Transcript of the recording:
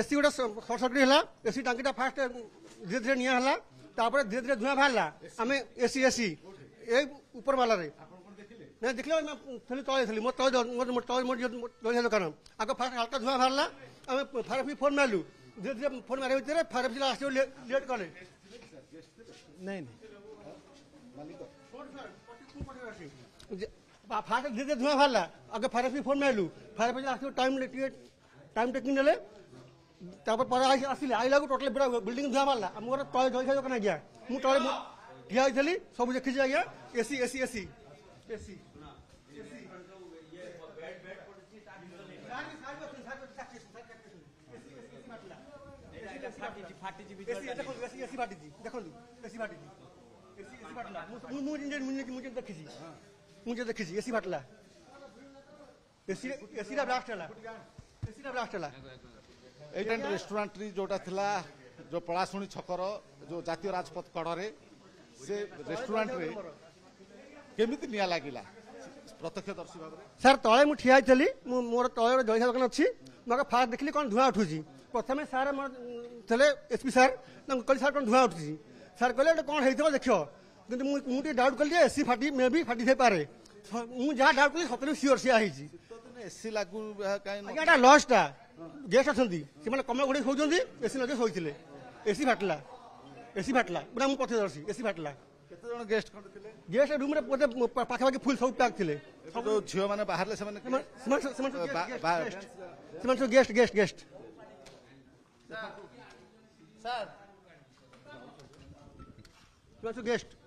AC गोटे short circuit है AC टांकीटा fast धीरे धीरे निआ है तापर धीरे धीरे धुआं बाहर आम एसी एसी ए ऊपर वाला नहीं देखल थी तले थी मोर तले मोर दुकान आग फास्ट हल्का धुआं बाहर आम फायर ऑफिस फोन मारू धीरे धीरे फोन मारे भितर फायर ऑफिस आस लेट कले नहीं फास्ट धीरे धीरे धुआं बाहर आगे फायर ऑफिस फोन मारू फायर ऑफिस आस टाइम टेकिंग ने आसिले आइला टोटल पूरा बिल्डिंग धुआं बाहर मोर तले जलखिया दुकान आज्ञा मुझे तले ठिया होती सब देखी आज्ञा एसी एसी एसी एसी मुझे देखी एसी फाटला एसी ब्लास्ट है एटा रेस्टोरेंट जोटा थिला जो पलाशुणी छकर जो जातीय राजपथ कड़े से रेस्टोरेंट रे केमिति निया लागिला प्रत्यक्षदर्शी भाव सर तले मुझे ठिया थी मोर तले जलखिया दुकान अच्छी मुझे फास्ट देखली कौन धुआं उठुची प्रथम सार थे एसपी सार कह सार कौन धुआं उठी सार कहले कौन होता देख कि मुझे डाउट कली एसी फाटी मे भी फाटी थे पारे मुझे जहाँ डाउट कली सतरे सियोर सी एसी लागू आज्ञा लॉसटा गेस्ट अच्छा कमल घोड़े शोचते एसी लगे शोते एसी फाटला पूरा मुझे पथदर्शी एसी फाटला गेस्ट गेस्ट रूम पाखापाखि फुल सब पैक थे जो झील मैंने बाहर गेस्ट गेस्ट गेस्ट गेस्ट